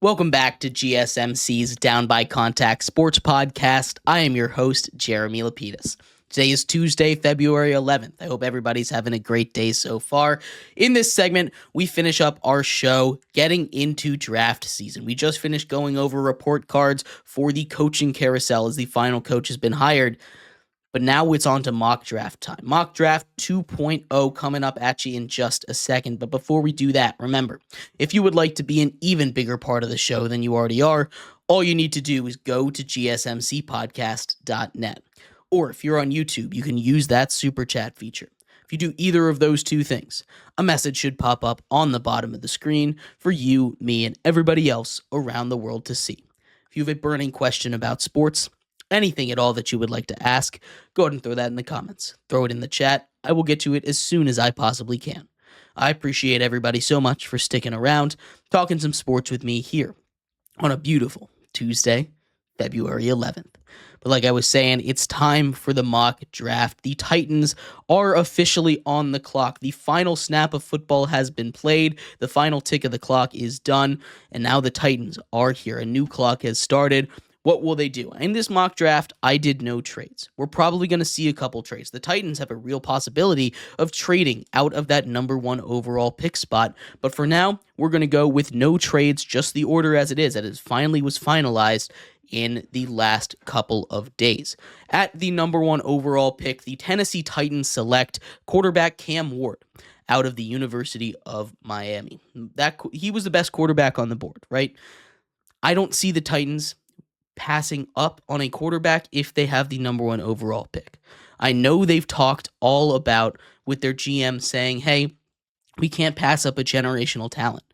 Welcome back to GSMC's Down by Contact Sports Podcast. I am your host, Jeremy Lapidus. Today is Tuesday, February 11th. I hope everybody's having a great day so far. In this segment, we finish up our show getting into draft season. We just finished going over report cards for the coaching carousel as the final coach has been hired. But now it's on to mock draft time. Mock draft 2.0 coming up at you in just a second. But before we do that, remember, if you would like to be an even bigger part of the show than you already are, all you need to do is go to gsmcpodcast.net. Or if you're on YouTube, you can use that super chat feature. If you do either of those two things, a message should pop up on the bottom of the screen for you, me, and everybody else around the world to see. If you have a burning question about sports, anything at all that you would like to ask, go ahead and throw that in the comments. Throw it in the chat. I will get to it as soon as I possibly can. I appreciate everybody so much for sticking around, talking some sports with me here on a beautiful Tuesday, February 11th. But like I was saying, it's time for the mock draft. The Titans are officially on the clock. The final snap of football has been played. The final tick of the clock is done. And now the Titans are here. A new clock has started. What will they do? In this mock draft, I did no trades. We're probably going to see a couple trades. The Titans have a real possibility of trading out of that number 1 overall pick spot. But for now, we're going to go with no trades, just the order as it is. That is finally was finalized in the last couple of days. At the number 1 overall pick, the Tennessee Titans select quarterback Cam Ward out of the University of Miami. He was the best quarterback on the board, right? I don't see the Titans passing up on a quarterback if they have the number 1 overall pick. I know they've talked all about with their GM saying, hey, we can't pass up a generational talent.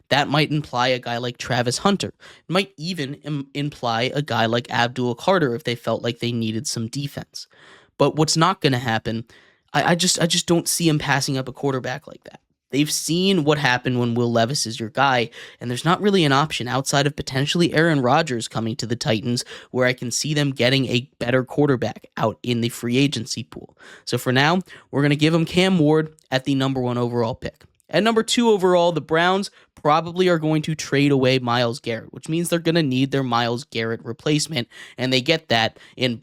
That might imply a guy like Travis Hunter. It might even imply a guy like Abdul Carter if they felt like they needed some defense. But what's not going to happen, I just don't see him passing up a quarterback like that. They've seen what happened when Will Levis is your guy, and there's not really an option outside of potentially Aaron Rodgers coming to the Titans where I can see them getting a better quarterback out in the free agency pool. So for now, we're going to give them Cam Ward at the number 1 overall pick. At number 2 overall, the Browns probably are going to trade away Myles Garrett, which means they're going to need their Myles Garrett replacement, and they get that in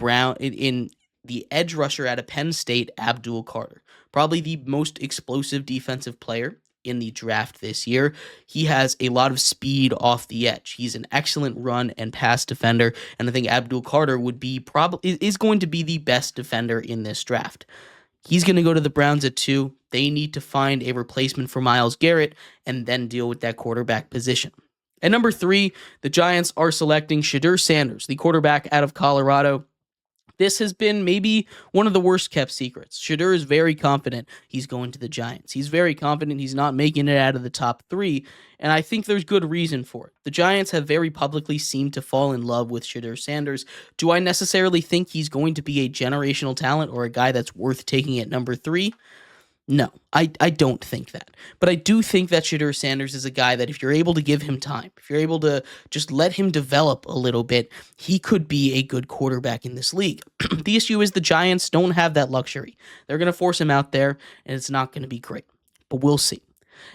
the edge rusher out of Penn State, Abdul Carter. Probably the most explosive defensive player in the draft this year. He has a lot of speed off the edge. He's an excellent run and pass defender, and I think Abdul Carter is going to be the best defender in this draft. He's going to go to the Browns at 2. They need to find a replacement for Myles Garrett and then deal with that quarterback position. At number 3, the Giants are selecting Shedeur Sanders, the quarterback out of Colorado. This has been maybe one of the worst kept secrets. Shedeur is very confident he's going to the Giants. He's very confident he's not making it out of the top 3, and I think there's good reason for it. The Giants have very publicly seemed to fall in love with Shedeur Sanders. Do I necessarily think he's going to be a generational talent or a guy that's worth taking at number 3? No, I don't think that. But I do think that Shedeur Sanders is a guy that if you're able to give him time, if you're able to just let him develop a little bit, he could be a good quarterback in this league. The issue is the Giants don't have that luxury. They're going to force him out there, and it's not going to be great. But we'll see.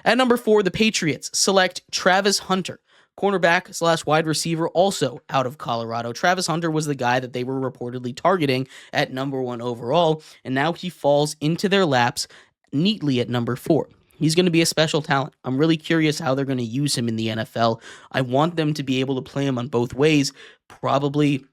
At number 4, the Patriots select Travis Hunter, cornerback / wide receiver, also out of Colorado. Travis Hunter was the guy that they were reportedly targeting at number 1 overall, and now he falls into their laps neatly at number 4. He's going to be a special talent. I'm really curious how they're going to use him in the NFL. I want them to be able to play him on both ways, probably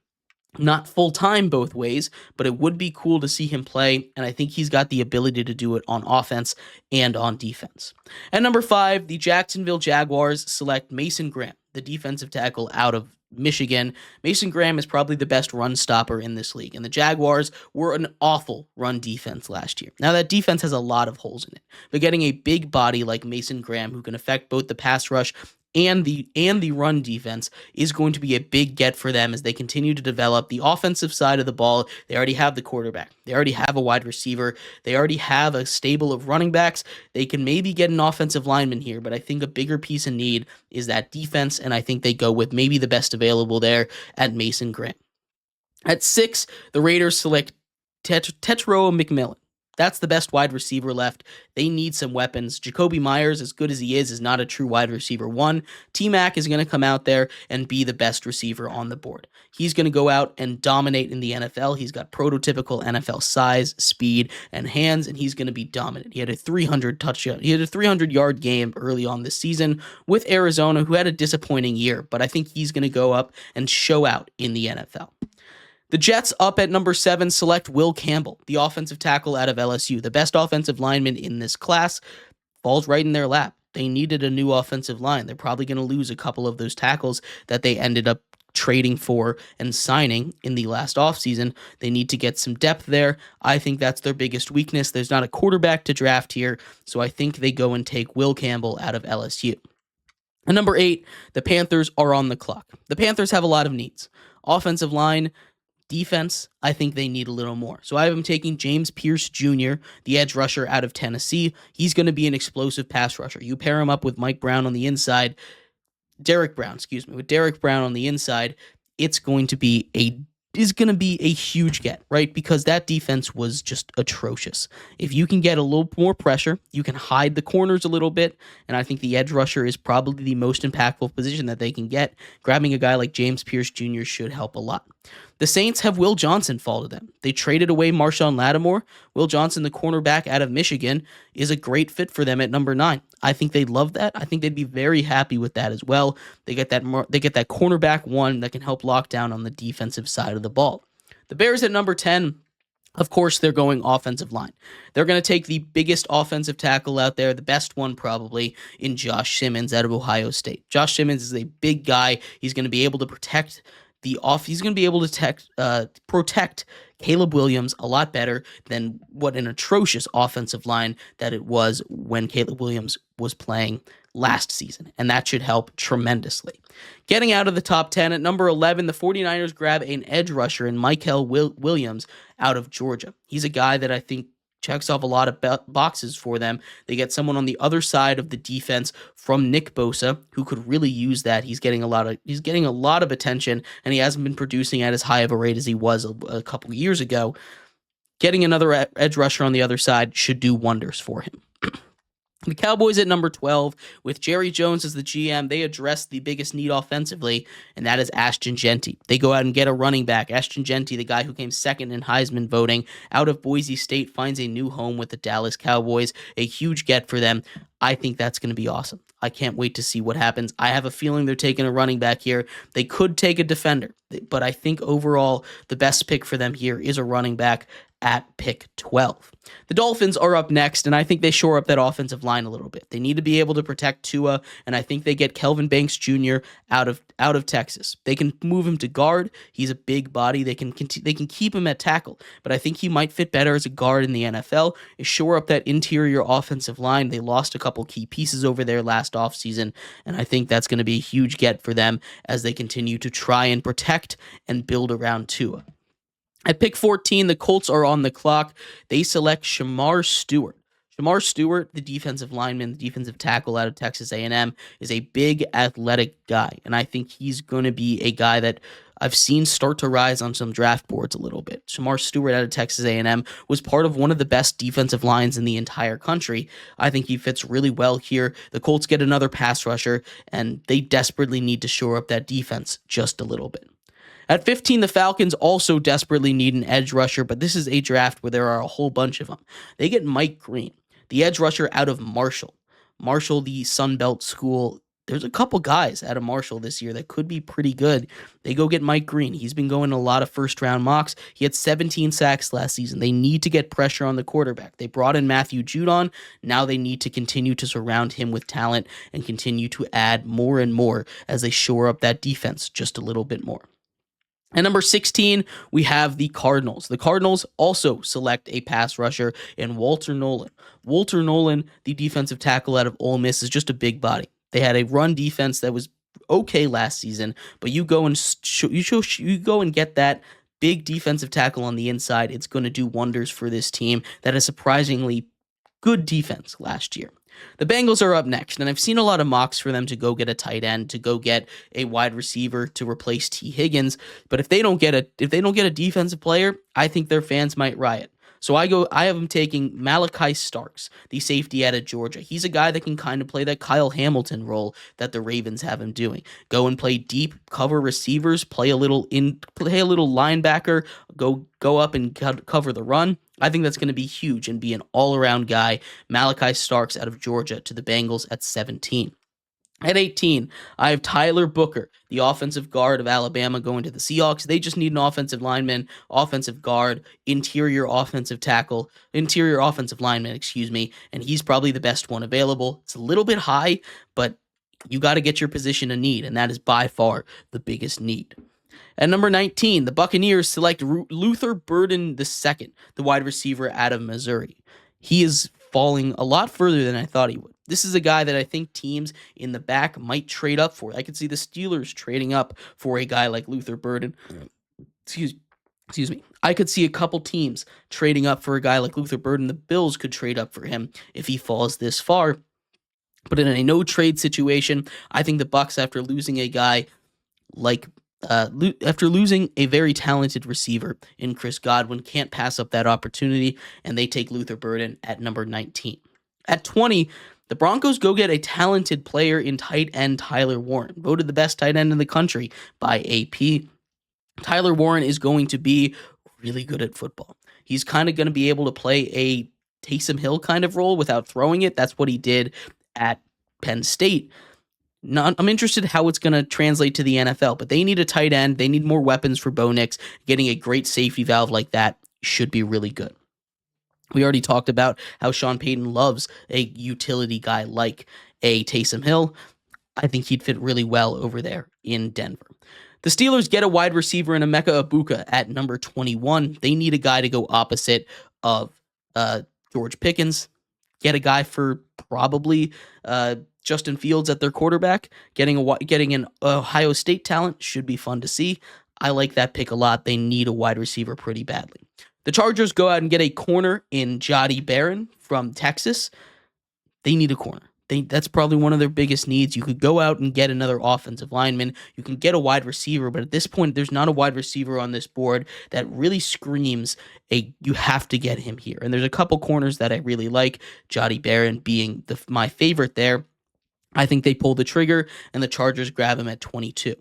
not full-time both ways, but it would be cool to see him play, and I think he's got the ability to do it on offense and on defense. At number 5, the Jacksonville Jaguars select Mason Graham, the defensive tackle out of Michigan. Mason Graham is probably the best run stopper in this league, and the Jaguars were an awful run defense last year. Now, that defense has a lot of holes in it, but getting a big body like Mason Graham who can affect both the pass rush and the run defense is going to be a big get for them as they continue to develop the offensive side of the ball. They already have the quarterback. They already have a wide receiver. They already have a stable of running backs. They can maybe get an offensive lineman here, but I think a bigger piece of need is that defense, and I think they go with maybe the best available there at Mason Graham. At 6, the Raiders select Tetro McMillan. That's the best wide receiver left. They need some weapons. Jacoby Myers, as good as he is not a true wide receiver one. T-Mac is going to come out there and be the best receiver on the board. He's going to go out and dominate in the NFL. He's got prototypical NFL size, speed, and hands, and he's going to be dominant. He had a 300-yard game early on this season with Arizona, who had a disappointing year, but I think he's going to go up and show out in the NFL. The Jets up at number 7 select Will Campbell, the offensive tackle out of LSU. The best offensive lineman in this class falls right in their lap. They needed a new offensive line. They're probably going to lose a couple of those tackles that they ended up trading for and signing in the last offseason. They need to get some depth there. I think that's their biggest weakness. There's not a quarterback to draft here, so I think they go and take Will Campbell out of LSU. And number 8, the Panthers are on the clock. The Panthers have a lot of needs. Offensive line, defense, I think they need a little more. So I have him taking James Pierce Jr., the edge rusher out of Tennessee. He's going to be an explosive pass rusher. You pair him up with Derek Brown on the inside, it's going to be a huge get, right? Because that defense was just atrocious. If you can get a little more pressure, you can hide the corners a little bit, and I think the edge rusher is probably the most impactful position that they can get. Grabbing a guy like James Pierce Jr. should help a lot. The Saints have Will Johnson fall to them. They traded away Marshawn Lattimore. Will Johnson, the cornerback out of Michigan, is a great fit for them at number 9. I think they'd love that. I think they'd be very happy with that as well. They get that cornerback 1 that can help lock down on the defensive side of the ball. The Bears at number 10, of course, they're going offensive line. They're going to take the biggest offensive tackle out there, the best one probably, in Josh Simmons out of Ohio State. Josh Simmons is a big guy. He's going to be able to protect protect Caleb Williams a lot better than what an atrocious offensive line that it was when Caleb Williams was playing last season, and that should help tremendously. Getting out of the top 10, at number 11, the 49ers grab an edge rusher in Michael Williams out of Georgia. He's a guy that I think checks off a lot of boxes for them. They get someone on the other side of the defense from Nick Bosa, who could really use that. He's getting a lot of attention, and he hasn't been producing at as high of a rate as he was a couple years ago. Getting another edge rusher on the other side should do wonders for him. The Cowboys at number 12, with Jerry Jones as the GM, they address the biggest need offensively, and that is Ashton Jeanty. They go out and get a running back. Ashton Jeanty, the guy who came second in Heisman voting, out of Boise State, finds a new home with the Dallas Cowboys. A huge get for them. I think that's going to be awesome. I can't wait to see what happens. I have a feeling they're taking a running back here. They could take a defender, but I think overall the best pick for them here is a running back at pick 12. The Dolphins are up next, and I think they shore up that offensive line a little bit. They need to be able to protect Tua, and I think they get Kelvin Banks Jr. out of Texas. They can move him to guard. He's a big body. They can keep him at tackle, but I think he might fit better as a guard in the NFL. Is shore up that interior offensive line. They lost a couple key pieces over there last offseason, and I think that's going to be a huge get for them as they continue to try and protect and build around Tua. At pick 14, the Colts are on the clock. They select Shamar Stewart. Shamar Stewart, the defensive lineman, the defensive tackle out of Texas A&M, is a big athletic guy, and I think he's going to be a guy that I've seen start to rise on some draft boards a little bit. Shamar Stewart out of Texas A&M was part of one of the best defensive lines in the entire country. I think he fits really well here. The Colts get another pass rusher, and they desperately need to shore up that defense just a little bit. At 15, the Falcons also desperately need an edge rusher, but this is a draft where there are a whole bunch of them. They get Mike Green, the edge rusher out of Marshall. Marshall, the Sun Belt school. There's a couple guys out of Marshall this year that could be pretty good. They go get Mike Green. He's been going a lot of first-round mocks. He had 17 sacks last season. They need to get pressure on the quarterback. They brought in Matthew Judon. Now they need to continue to surround him with talent and continue to add more and more as they shore up that defense just a little bit more. At number 16, we have the Cardinals. The Cardinals also select a pass rusher in Walter Nolan. Walter Nolan, the defensive tackle out of Ole Miss, is just a big body. They had a run defense that was okay last season, but you go and get that big defensive tackle on the inside. It's going to do wonders for this team that is surprisingly good defense last year. The Bengals are up next, and I've seen a lot of mocks for them to go get a tight end, to go get a wide receiver to replace T. Higgins. But if they don't get a defensive player, I think their fans might riot. So I have him taking Malachi Starks, the safety out of Georgia. He's a guy that can kind of play that Kyle Hamilton role that the Ravens have him doing. Go and play deep, cover receivers, play a little linebacker, go up and cover the run. I think that's going to be huge and be an all-around guy. Malachi Starks out of Georgia to the Bengals at 17. At 18, I have Tyler Booker, the offensive guard of Alabama, going to the Seahawks. They just need an offensive lineman, offensive guard, interior offensive lineman, and he's probably the best one available. It's a little bit high, but you got to get your position of need, and that is by far the biggest need. At number 19, the Buccaneers select Luther Burden II, the wide receiver out of Missouri. He is falling a lot further than I thought he would. This is a guy that I think teams in the back might trade up for. I could see the Steelers trading up for a guy like Luther Burden. Excuse me. I could see a couple teams trading up for a guy like Luther Burden. The Bills could trade up for him if he falls this far. But in a no-trade situation, I think the Bucs, after losing a guy like after losing a very talented receiver in Chris Godwin, can't pass up that opportunity, and they take Luther Burden at number 19. At 20, the Broncos go get a talented player in tight end Tyler Warren, voted the best tight end in the country by AP. Tyler Warren is going to be really good at football. He's kind of going to be able to play a Taysom Hill kind of role without throwing it. That's what he did at Penn State. I'm interested how it's going to translate to the NFL, but they need a tight end. They need more weapons for Bo Nix. Getting a great safety valve like that should be really good. We already talked about how Sean Payton loves a utility guy like a Taysom Hill. I think he'd fit really well over there in Denver. The Steelers get a wide receiver in Emeka Egbuka at number 21. They need a guy to go opposite of George Pickens. Get a guy for probably Justin Fields at their quarterback. Getting an Ohio State talent should be fun to see. I like that pick a lot. They need a wide receiver pretty badly. The Chargers go out and get a corner in Jody Barron from Texas. They need a corner. That's probably one of their biggest needs. You could go out and get another offensive lineman. You can get a wide receiver, but at this point, there's not a wide receiver on this board that really screams you have to get him here. And there's a couple corners that I really like, Jody Barron being my favorite there. I think they pull the trigger, and the Chargers grab him at 22.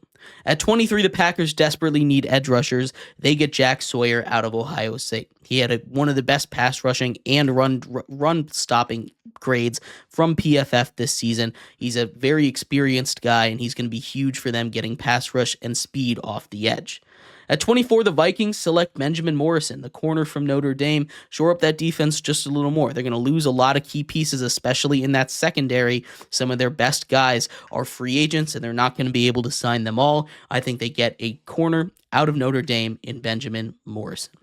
At 23, the Packers desperately need edge rushers. They get Jack Sawyer out of Ohio State. He had one of the best pass rushing and run stopping grades from PFF this season. He's a very experienced guy, and he's going to be huge for them getting pass rush and speed off the edge. At 24, the Vikings select Benjamin Morrison, the corner from Notre Dame, shore up that defense just a little more. They're going to lose a lot of key pieces, especially in that secondary. Some of their best guys are free agents, and they're not going to be able to sign them all. I think they get a corner out of Notre Dame in Benjamin Morrison.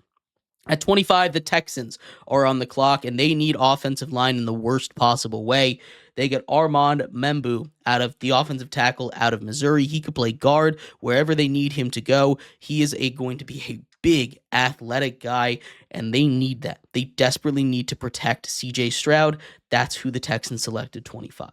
At 25, the Texans are on the clock, and they need offensive line in the worst possible way. They get Armand Membu out of the offensive tackle out of Missouri. He could play guard wherever they need him to go. He is going to be a big athletic guy, and they need that. They desperately need to protect C.J. Stroud. That's who the Texans selected 25.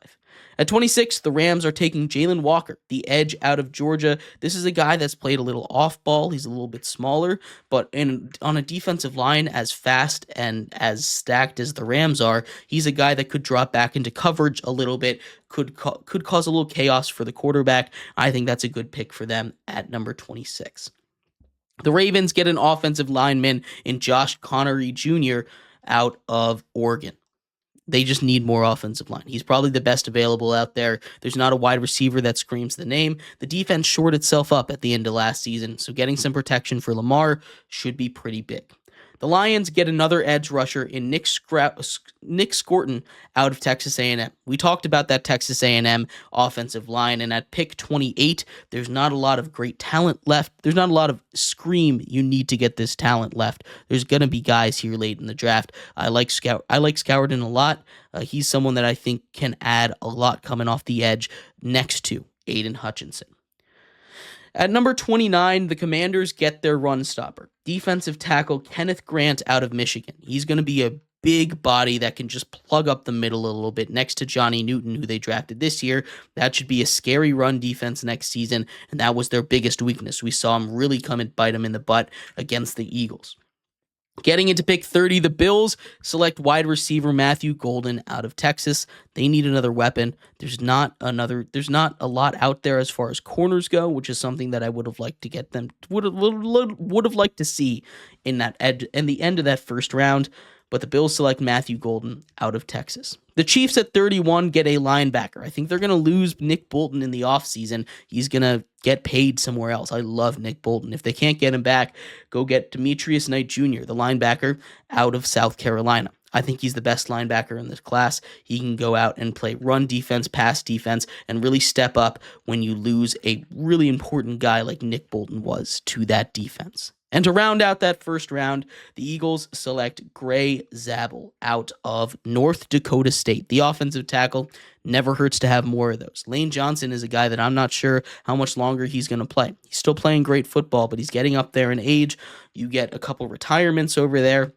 At 26, the Rams are taking Jalen Walker, the edge out of Georgia. This is a guy that's played a little off ball. He's a little bit smaller, but on a defensive line as fast and as stacked as the Rams are, he's a guy that could drop back into coverage a little bit, could cause a little chaos for the quarterback. I think that's a good pick for them at number 26. The Ravens get an offensive lineman in Josh Connery Jr. out of Oregon. They just need more offensive line. He's probably the best available out there. There's not a wide receiver that screams the name. The defense shored itself up at the end of last season, so getting some protection for Lamar should be pretty big. The Lions get another edge rusher in Nick Scorton out of Texas A&M. We talked about that Texas A&M offensive line, and at pick 28, there's not a lot of great talent left. There's not a lot of scream you need to get this talent left. There's going to be guys here late in the draft. I like Scourton a lot. He's someone that I think can add a lot coming off the edge next to Aiden Hutchinson. At number 29, the Commanders get their run stopper, defensive tackle Kenneth Grant out of Michigan. He's going to be a big body that can just plug up the middle a little bit next to Johnny Newton, who they drafted this year. That should be a scary run defense next season, and that was their biggest weakness. We saw him really come and bite them in the butt against the Eagles. Getting into pick 30, the Bills select wide receiver Matthew Golden out of Texas. They need another weapon. There's not a lot out there as far as corners go, which is something that I would have liked to get them would have liked to see in the end of that first round. But the Bills select Matthew Golden out of Texas. The Chiefs at 31 get a linebacker. I think they're going to lose Nick Bolton in the offseason. He's going to get paid somewhere else. I love Nick Bolton. If they can't get him back, go get Demetrius Knight Jr., the linebacker out of South Carolina. I think he's the best linebacker in this class. He can go out and play run defense, pass defense, and really step up when you lose a really important guy like Nick Bolton was to that defense. And to round out that first round, the Eagles select Gray Zabel out of North Dakota State. The offensive tackle, never hurts to have more of those. Lane Johnson is a guy that I'm not sure how much longer he's going to play. He's still playing great football, but he's getting up there in age. You get a couple retirements over there.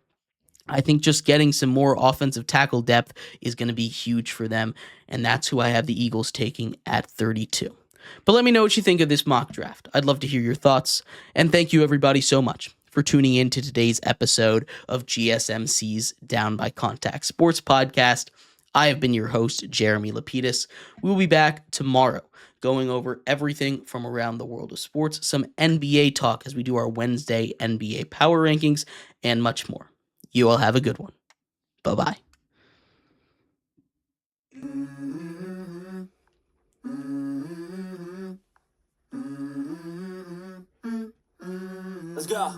I think just getting some more offensive tackle depth is going to be huge for them, and that's who I have the Eagles taking at 32. But let me know what you think of this mock draft. I'd love to hear your thoughts, and thank you everybody so much for tuning in to today's episode of GSMC's Down by Contact Sports Podcast. I have been your host, Jeremy Lapidus. We'll be back tomorrow going over everything from around the world of sports, some NBA talk as we do our Wednesday NBA Power Rankings, and much more. You all have a good one. Bye-bye. Let's go.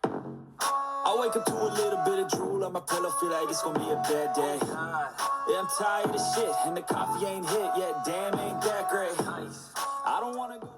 I wake up to a little bit of drool on my pillow, feel like it's gonna be a bad day. Yeah, I'm tired of shit, and the coffee ain't hit yet. Damn, ain't that great. I don't wanna go.